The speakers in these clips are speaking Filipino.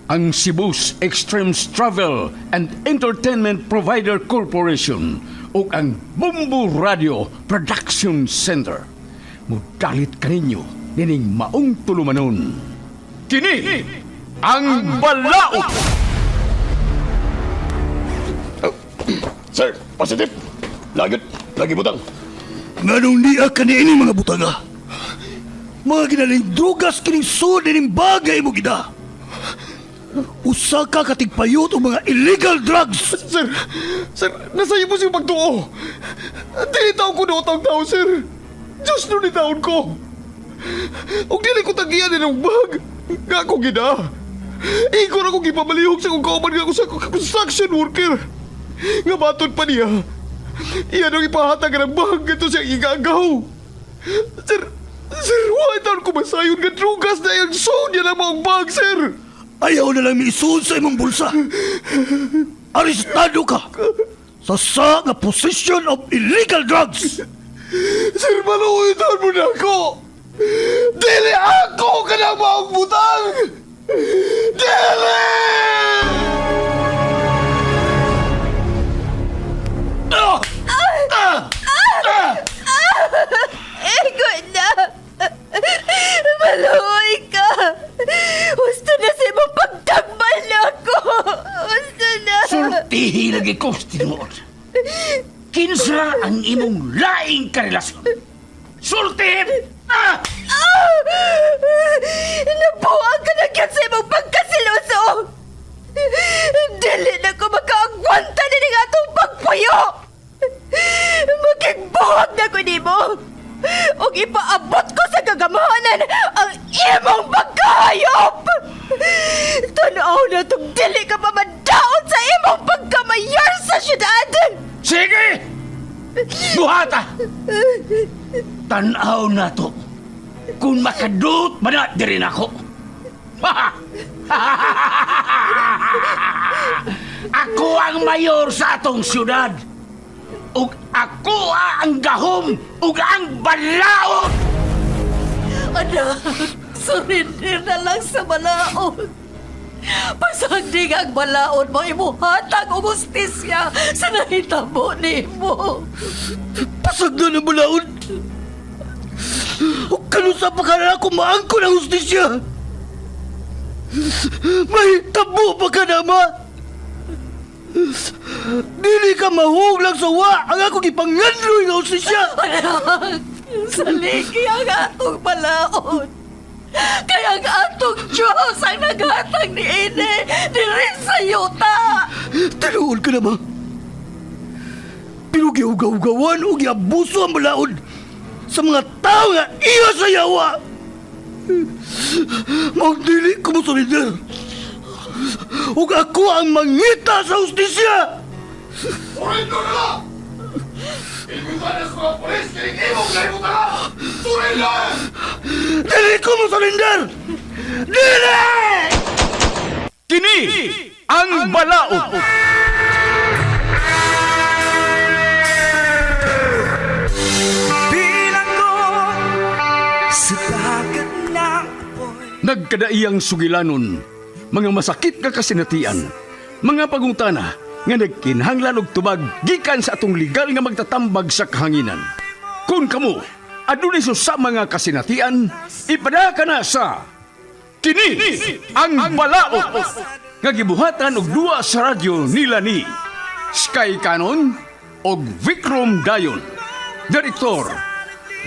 ang Cebu's Extremes Travel and Entertainment Provider Corporation o ang Bumbu Radio Production Center. Mudalit kaninyo dining maong tulumanon. Kini ang Balaod! Sir, positive. Lagi butang. Nganong niya kanini mga butaga? Mga ginaling drugas kining sud dining bagay mo gida. Usa ka katigpayot o mga illegal drugs. Sir, nasa iyo po siyang pagtuo. Dili taon ko na utang tao, sir. Diyos nun ni taon ko. Huwag dili ko tagiyan ng bag. Nga ako gina. Ikaw na kong ipamalihog sa kong kauman nga ako sa construction worker. Nga batod pa niya. Iyan ang ipahatag ng bag ito siyang igagaw. Sir, why taon ko masayon nga drugas na yung sound niya ng mga bag, sir? Ayaw na lang miisuon sa imong bulsa. Arestado ka sa nga possession of illegal drugs. Sir, maluwitan mo na ako! Dili ako ka na maong butang! Dili! Ego na! Maluoy ka! Gusto na sa imong pagtambal na ako! Gusto na! Sultihi lagi ko, tinuod. Kinsa ang imong laing karelasyon? Sultihin! Nabuang ka na kyan sa imong pagkasiloso! Dili na ko makaagwanta na ng atong pagpuyo! Magigbuhag na ko nimo! O ipaabot ko sa gagamahanan ang imong pagkahayop! Tanaw na itong dili ka pa madaon sa imong pagkamayor sa syudad! Sige! Buhata! Tanaw na to. Kung makadut man na din ako. Ako ang mayor sa atong syudad. Ug ako ang gahom ug ang balaod. Anak, surrender na lang sa balaod. Pasagdig ang balaod mo, imuhatag o justisya sa nahitabo ni mo. Pasagda na balaod. O kanusa pa ka na ako maangko ng justisya. May tabo pa ka na, ma. Dili ka mahuglang sa wa ang akong ipangandroy ng justisya. Anak, saligi ang atong balaod. Kaya ang atong Diyos ang naghatag ni Ine diri sa yuta. Tinuod ka na, ma. Pero giugaw-gawan o giabuso ang balaod sa mga tao nga iya sa yawa. Magdili ko mo solider. Ug ako ang mangita sa justisya. Surrender na lang! Ikusanas ko ang polis kaya imong lahibutan ka! Surrender! Dili ko mo solider. Dili! Kini ang Balaod. Nagkadaiyang sugilanon, mga masakit nga kasinatian, mga pagungtana nga nagkinhanglan og tubag gikan sa atong legal nga magtatambag sa kahanginan. Kung kamo adunay sa mga kasinatian, ipada ka na sa Kini ang Balaod nga gibuhatan og duwa sa radyo nila ni Sky Canon og Vikram Dayon. Direktor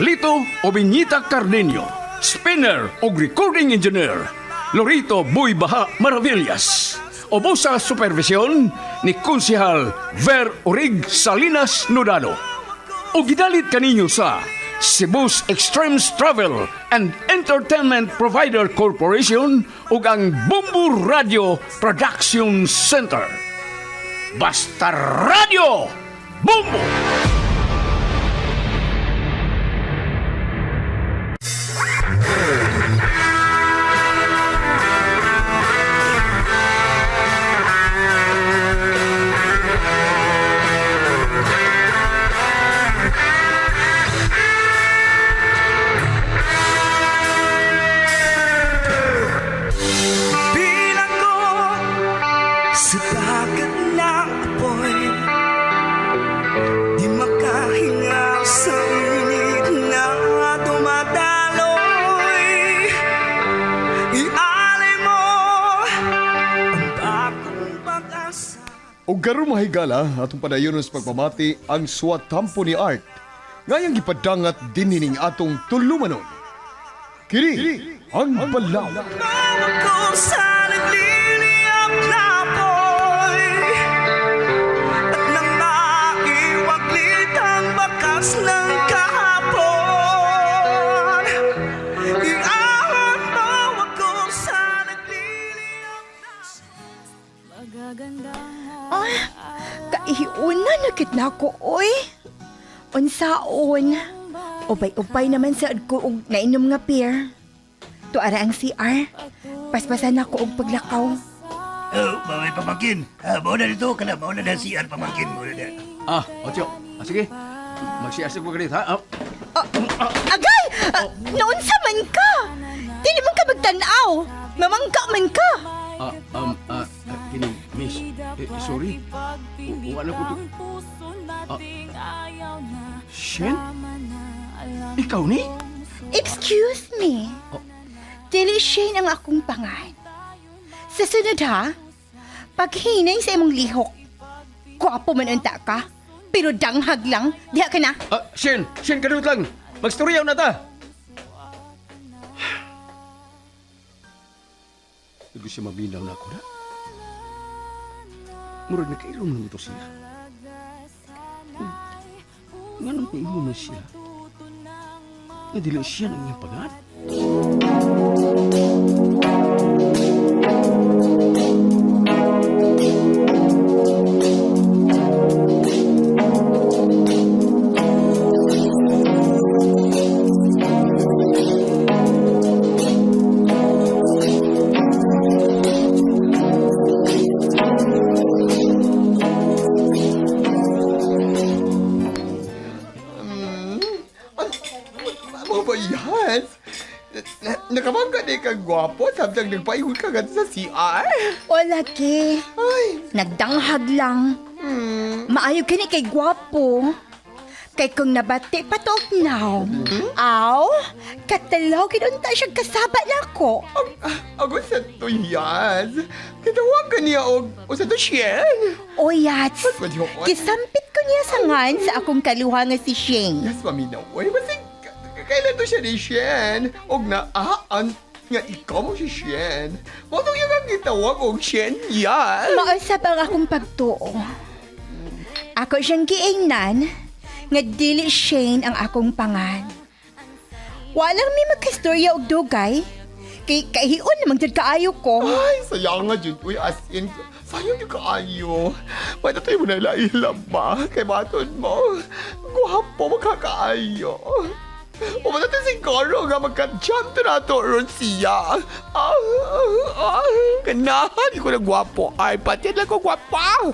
Lito Obiñita Cardenio. Spinner o recording engineer Lorito Boy Baha Maravillas. Obo sa supervisyon ni Konsehal Ver Orig Salinas Nodalo. O gidalit kaninyo sa Cebu's Extremes Travel and Entertainment Provider Corporation ug ang Bumbu Radio Production Center. Basta Radio Bumbu! O garo mahigala atong padayon sa pagpamati ang suwatampo ni Art. Ngayang gipadangat din hining atong tulumanon. Kini ang balaw. Kung sa nagliliyap na apoy at nang maiwaglit ang bakas ng kahapon, iahon mo ako sa nagliliyap na Ah, kaiuna na kit na ko, oy. Unsaon? Ubay-ubay naman sa ko og nainom nga beer. Tuara ang CR. Paspasan ako og paglakaw. Oh, mga pamangkin. Mauna dito, kana mauna na si Ar pamangkin mo na. Otyo. Sige. Magsiyasig ko ganit, ha? Agay! Naunsa man ka? Dili man ka magtanaw. Mamangka man ka. Kini, miss. Sorry. Wala ko to. Shen? Ikaw ni? Excuse me. Dili Shane ang akong pangan. Sa sunod ha, paghinay sa imong lihok, gwapo man unta ka, pero danghag lang, diha ka na. Shen! Shen, kadut lang! Magstoryaw na ta! Hindi siya mabinaw na ako na. Murag na kailan naman ito siya. Nga nang naingon na siya. Nga dili siya ng iyang pangan. Ano ba yan? Nakamangka di kang gwapo samtang nagpaingon ka ganito sa CR? O lagi, Ay, nagdanghag lang. Maayo kini kay gwapo. Kay kung nabati patok now. Aw, katalogin unta siya kasaba na ko. ako sa to yan. Kitawag ka niya o sa to Shen. O yats, Mas yun. kisampit ko niya sa ngan sa akong kaluha nga si Shane. Yes, maminaw. Uy, basig, kailan to siya ni Shen? Og naaan nga ikaw mo si Shen. Matong yung ang gitawag og Shen yan. Mausap ang akong pagtuo. Ako siyang giingnan, nga dili Shane ang akong pangan. Walang may magkastorya og dugay, kay kahiyon namang dyan kaayo ko. Ay, sayang nga dyan. Uy, as in, sayang yung kaayo. May tatay mo na ilailam ba? Kay matod mo. Guwapo magkakaayo. O natin siguro nga magka-jump na to ron siya. Ganahan ko na gwapo. Ay, pati lang ko gwapo.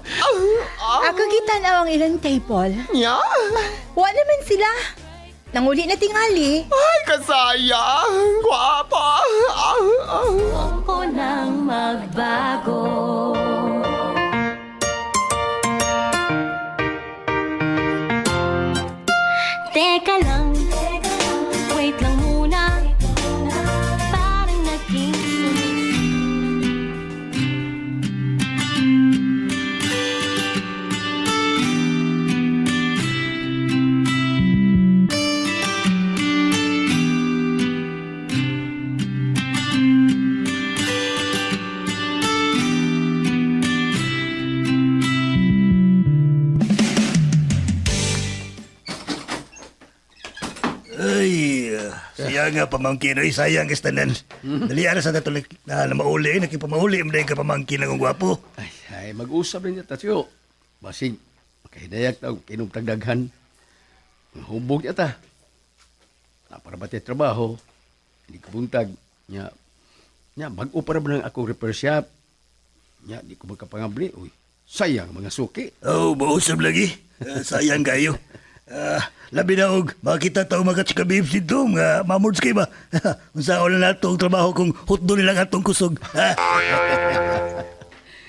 Ako gitanaw ang ilang table. Nya? Wa naman sila. Nanguli na tingali. Ay, kasayang. Gwapo. Ko nang magbago. Teka lang, wait lang muna. Parang naging Ay, sayang nga pamangkin. Ay, sayang kastanan. Dali ara sa natulik na mauli. Nakipamauli mo dahil ka pamangkin ng gwapo. Ay, mag-usap rin niya, Tatyo. Basig, makahidayak na kinumtagdaghan. Hubog niya ta. Para ba trabaho? Hindi ko buntag. Nya, bago para ba ng akong repair shop? Nya, di ko magkapangabli. Uy, sayang mga suki. Oh, mausap lagi. Sayang kayo. Labi na og, makita tao magatsika babes dito, nga mamords kayo ba? Unsaon na nato ang trabaho kung hutdo nilang atong kusog.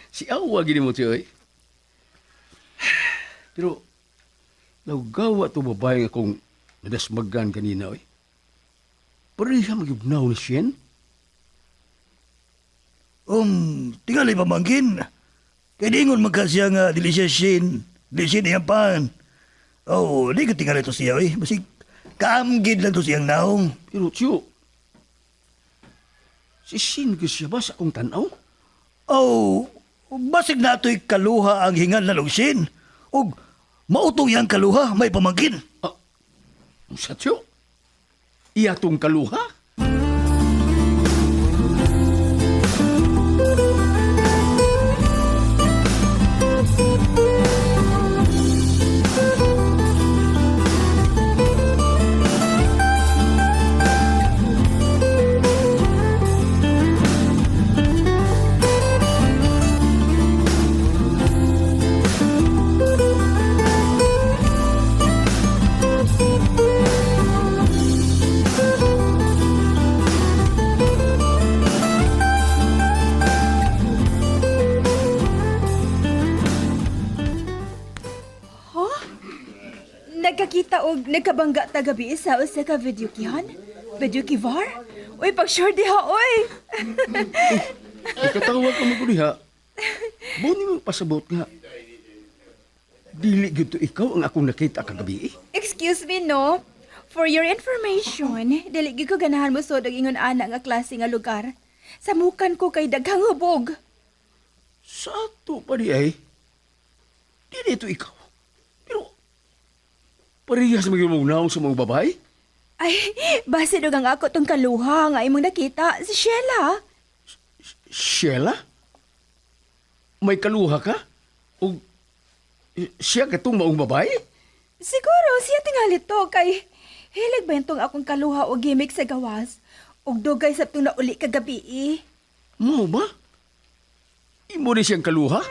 Si Awa gini mo, Tiyo, eh. Pero, naugawa to babae nga kung nadasmagan kanina, eh. Pero di siya magyugnaw ni Shen. Tingali pamangkin. Kaya dingon magka siya nga, dili siya Shin. Dili siya niyang pan. Oh, di ko tinggal ito siya, eh. Basig, kaamgid lang to siyang naong. Pero, Tiyo, si Shin ka siya ba sa akong tanaw? Oh, basig na ito'y kaluha ang hingan na Shin. O, mautong yang kaluha, may pamangkin. Sa Tiyo, iyatong kaluha? Nagkakita og nagkabangga ta gabi sa usa ka video kihan? Video kivar? Uy, pag-sure diha, oy! Ikatawag ka mo ko diha. Buni mo pasabot nga. Dili gito ikaw ang akong nakita kagabi. Excuse me, no? For your information, dili gyud ko ganahan mo sod og ingon ana nga klase nga lugar. Samukan ko kay daghang hubog. Sa ato pa di ay. Dili ito ikaw. Pero, parehas maging naong sa mga babae? Ay, base ang ako tong kaluha nga imong nakita, si Sheila. Sheila? May kaluha ka? O siya katong maong babae? Siguro siya tingali to kay hilig ba itong akong kaluha o gimmick sa gawas ug dugay sa itong nauli kagabi eh. Mo ba? Imo rin siyang kaluha?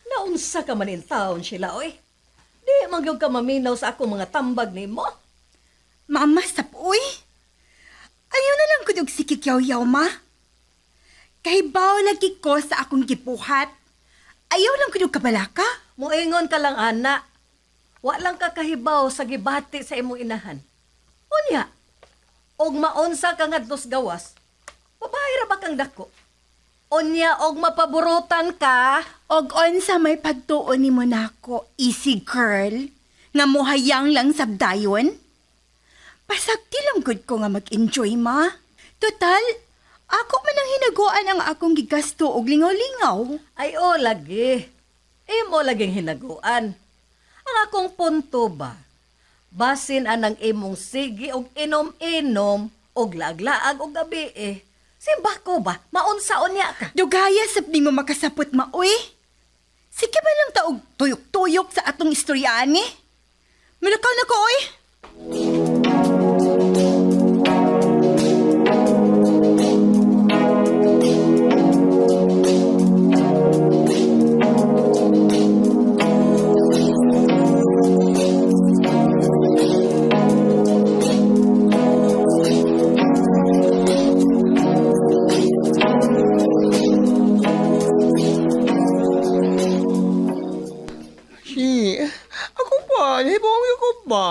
Naunsa ka man in town sila, oy. Di magyog ka maminaw sa ako mga tambag ni mo. Mama, sapoy. Ayaw na lang ko yung sikikyaw-yaw, ma. Kahibaw lagi ko sa akong gipuhat. Ayaw lang ko yung kabalaka. Muingon ka lang, ana. Wa lang ka kahibaw sa gibati sa imong inahan. Unya, og maunsa ka ngadtos gawas, babae ra ba kang dako? Unya, og mapaburutan ka, Og onsa may pagtuon ni mo nako, easy girl, nga muhayang lang sabdayon. Pasagti lang good ko nga mag-enjoy, ma. Total, ako man ang hinaguan ang akong gigasto og lingaw-lingaw. ay o lagi. Imo laging hinaguan. Ang akong punto ba, basin anang imong sige og inom-inom og laglaag og gabi eh. Simba ko ba, maunsaon niya ka? Dugaya sab ni mo makasapot, ma, uy. Sige ba lang taog tuyok-tuyok sa atong istoryaan eh? Malakaw na ko, uy. Ako ba? Hibong ko ba?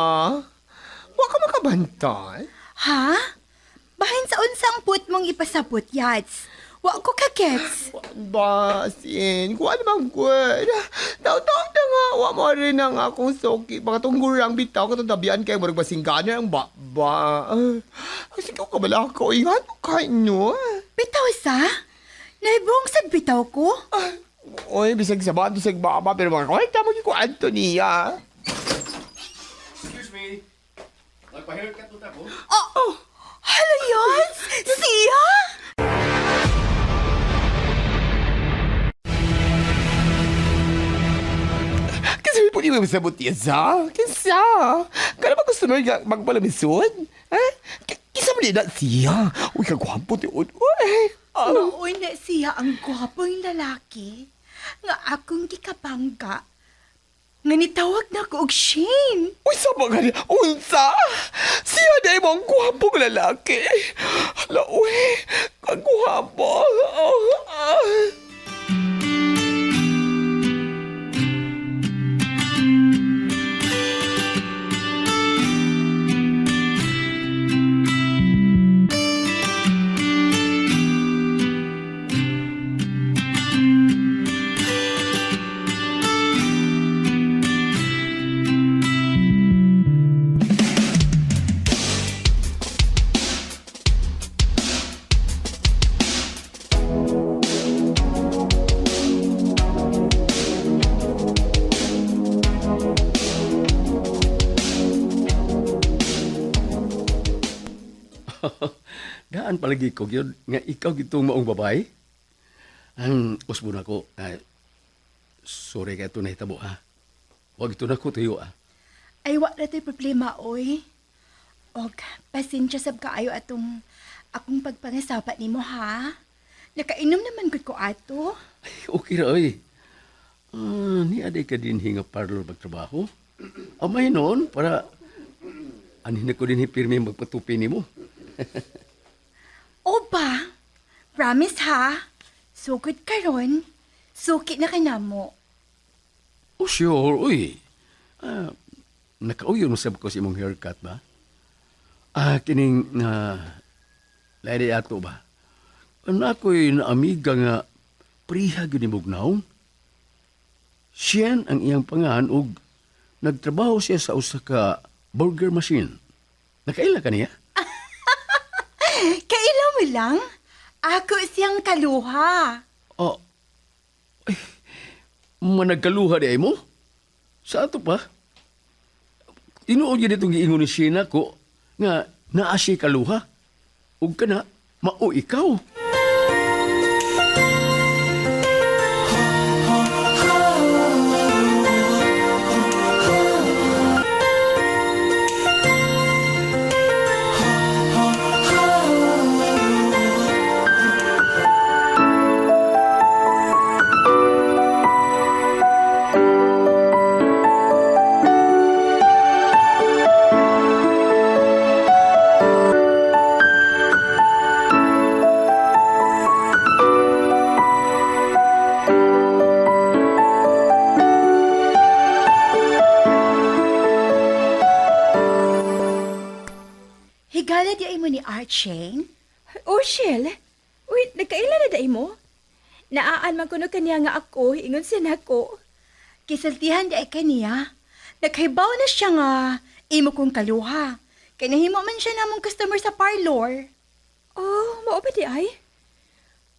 Wa ka makabantay? Ha? Bahin sa unsang put mong ipasapot, Yats. Wa ko kakets. Basin, kuha naman good. Taw-taw na nga, wa mo rin ang akong soki. Mga tunggurang bitaw ko tabian kayo marag basingganan ang ba. Kasi ko kabala ko, ingat mo kayo nyo. Bitaw sa? Naibong sa bitaw ko? Oy, bisag sabahan to sa baba, pero mga kaway, tamo ko Antonia. Excuse me. Magpa-haircut to tako? Oh, hala, Yats? Siya? Kasi po di mo masabot yan sa? Kinsa? Kaya ba gusto mo yung magpalamisod? Eh? Kisa mo na siya? Uy, kagwampo ti Uy. Mauy na siya ang gwapong lalaki nga akong gikabangga. nga nitawag na ko og Shane. Uy, sama nga niya. Unsa? Siya na imong guwapong lalaki. Hala, uy. Kagwapo. Daan palagi ko yun, nga ikaw gitong maong babae. Ang usbo na ko, sorry ka ito na hitabo ha. Huwag ito na ko tuyo Ay, wa na to'y problema, oy. Og, pasensya sab kaayo atong akong pagpangasapat nimo, ha? Nakainom naman gud ko ato. Ay, okay ra oy. Ni aday ka din hinga parlor magtrabaho. Amay noon, para anin na ko din hipirmi magpatupi ni mo. O ba? Promise, ha? Sugod karon, suki na kanamo. Oh, sure, uy. Nakauyon mo sab ko si imong haircut ba? Kining lady ato ba? Ako'y naamiga nga priha gyud ni Bugnaw. Siyan ang iyang pangahan ug nagtrabaho siya sa usa ka burger machine. Nakaila ka niya? Kaila mo lang? Ako siyang kaluha. Oh, ay, managkaluha di ay mo? Sa ato pa? Tinuod yun itong giingon ni Sheena ko nga naasi kaluha. Ug ka na, mao ikaw. Higala di ay mo ni Archane? Oh, Shell. Wait, nagkaila na day mo? Naaan man kuno kaniya nga ako, ingon siya nako. Kisultihan di ay kaniya. Naghibaw na siya nga imo kong kaluha. Kaya nahimo man siya namong customer sa parlor. Oh, mao ba di ay?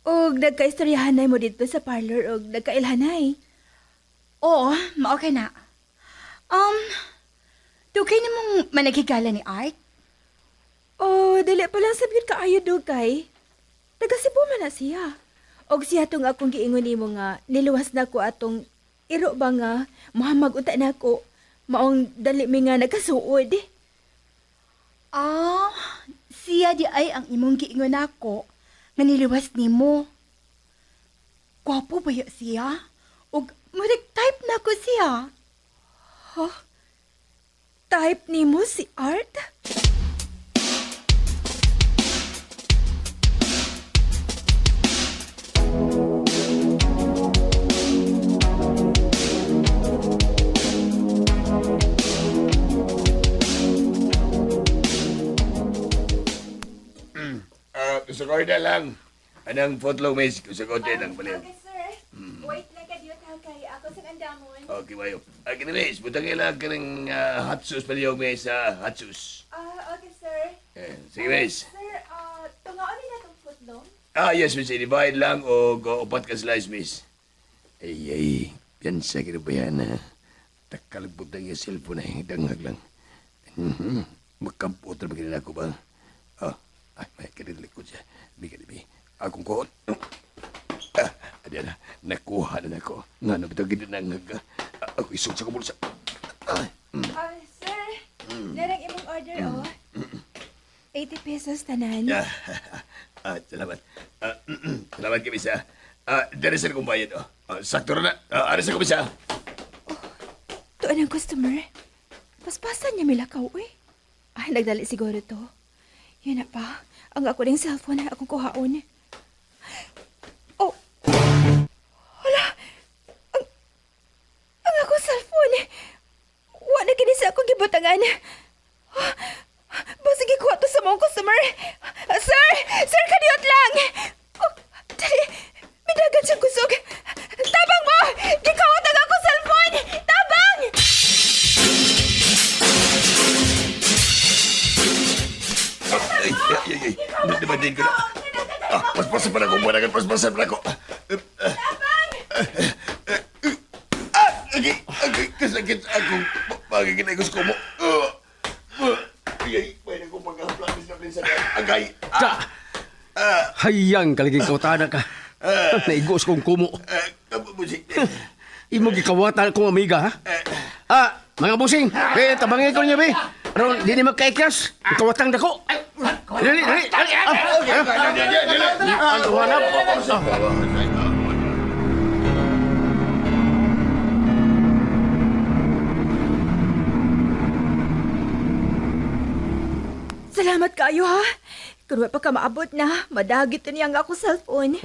Og nagkaistoryahanay mo dito sa parlor og nagkailhanay. Oo, mao ka na. Dugay na mong managhigala ni Art? Oh, dali pa lang sabit kaayo dugay. Taga Cebu man na siya. Og siya tong akong giingon nimo nga niluwas na ko atong iro ba nga mahamag unta na ko. Maong dali mi nga nagkasuod. Siya di ay ang imong giingon ako nga niliwas nimo. Gwapo ba ya siya? Og murag type na ko siya. Type nimo si Art? Kusagod na lang. Anang footlong mes, kusagod din ang baliw. sir. Wait lang ka diyo kay ako sa andamon. Okay, bayo. Kini mes, butang ilang ka ng hot sauce baliw mes sa hot sauce. Okay, sir. Sige mes. Sir, tungaon nila tong footlong? Yes, miss. Divide lang o upat ka slice, miss. Ay. Yan sa kinabayan, ha. Takalagpot lang yung cellphone ay danghag lang. Magkamputan ba kinila ko ba? May kanilik ko siya. Bigyan ni akong kohon. Adyan na. Nakuha na ako. Nga na bitang ginanangag. Ako isog sa kumulsa. Sir, narang imong order, 80 pesos tanan. Salamat. Salamat kami sa... Dari sa kong bayad, sakto na. Ari sa kumisa. Tuan ang customer. Paspasan niya milakaw, uy. Ay, nagdali siguro to. Yun na pa. Ang ako ring cellphone na akong kuhaon. Oh. Hala. Ang akong cellphone. Wa na kini sa akong gibutangan. Basig ikuha to sa mga customer. Sir! Sir, kaniyot lang! Oh, dali. Minagan siyang kusog. Tabang mo! Gikawat ang akong cellphone! Tabang! Ay. Nadimadin ko na. Paspasan pa na ako. Managan, paspasan pa na ako. Agay, kasakit ako. Pagkikinagos ko mo. Ay, pwede ko pagkahaplan sa agay. Sa! Hayang kaliging kawatana ka. Naigos kong kumo. Musik. Imo gikawatan kong amiga, ha? Mga busing, tabangin ko niya, be. Aron, di ni magkaikyas. Kawatang dako. Dali. Ano hanap? Salamat kayo, ha? Kung pa ka maabot na, madagit na niya ang ako cellphone.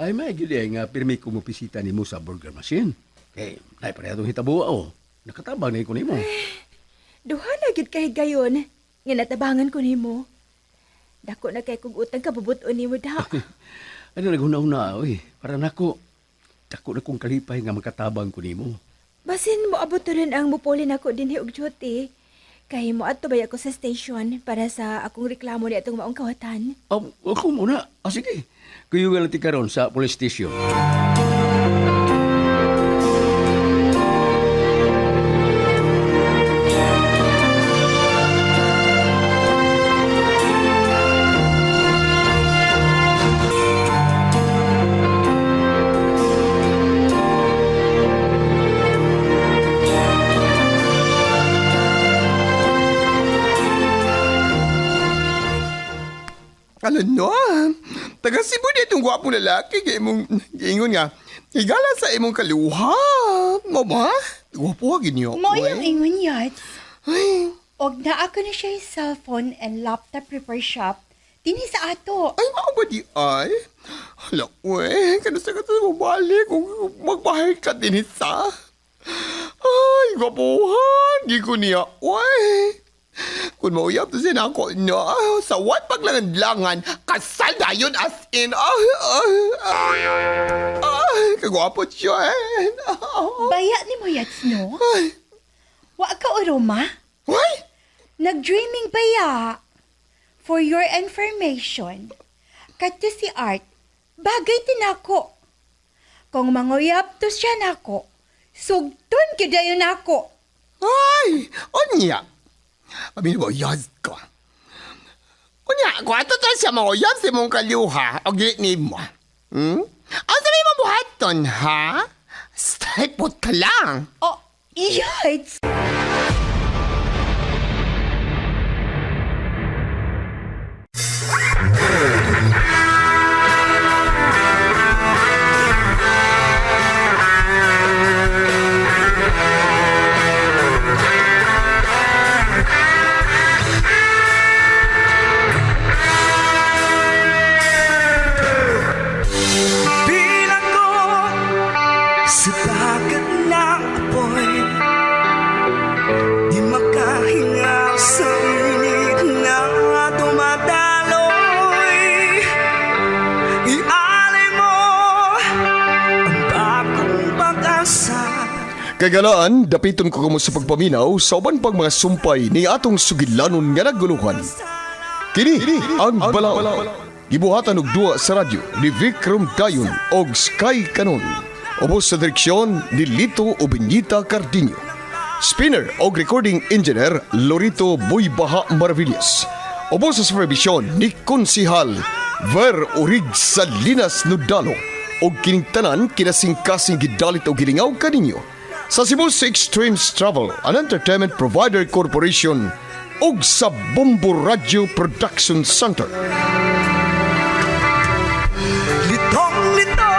Ay, may gili nga pirmi ko mo pisita ni mo sa burger machine. Dahil pa itong hitabuwa, oh. Nakatabang na ko ni mo. Duha na gid kay gayon. Nga natabangan ko nimo. Dako na kay kung utang kabubuton nimo da. Ano naghuna-una, oy. Para nako, dako na kong kalipay nga makatabang ko ni mo. Basin mo abot rin ang mupuli nako dinhi og duty. Kay mo adto bay ako sa station para sa akong reklamo ni atong maong kawatan. Ako muna. Sige. Kuyo nga lang karon sa police station. Alam no, taga Cebu na itong gwapong lalaki kay imong giingon nga. Higala sa imong kaluha. Mama, gwapo ginyo. Mo yung ingon yat. Ay, Og naa ko na siya yung cellphone and laptop repair shop. Dinhi sa ato. ay, mao ba di ay? Hala, we, kanusta ka sa mabalik kung magbahay ka din isa? Ay, gwapuhan, di ko niya, we. Kung mauyap to sin ako, no, sa what paglangan-langan, kasal na yun as in, kagwapo siya, Baya ni mo yats, no? Ay, Wa ka uroma? why? Nag-dreaming baya. For your information, kato si Art, bagay tinako. Kung manguyap to siya nako, sugton kidayon nako. Ay, onya. Abi mo yaz ko. Onya, kung ato to siya mauyap sa mong kaluha, o ni mo. Ang sabi mo buhaton, ha? Strike pot ka lang. Oh, yats! Bilang ko sa dagat ng apoy, di makahinga sa init na dumadaloy. Ialay mo ang bagong pag-asa. Kagalaan, dapiton ko kamo sa pagpaminaw sa uban pang mga sumpay ni atong sugilanon nga naguluhan. Kini ang Balaod. Gibuhatan og duwa sa radyo ni Vikram Dayon og Sky Canon. Ubos sa direksyon ni Lito Obenita Cardiño. Spinner og recording engineer Lorito Buybaha Maravillas. Ubos sa supervision ni Konsihal Ver Urig Salinas Nudalo og kining tanan kinasing-kasing gidalit og gilingaw kaninyo sa Cebu Extremes Travel and Entertainment Provider Corporation ug sa Bombo Radio Production Center. Litong-lito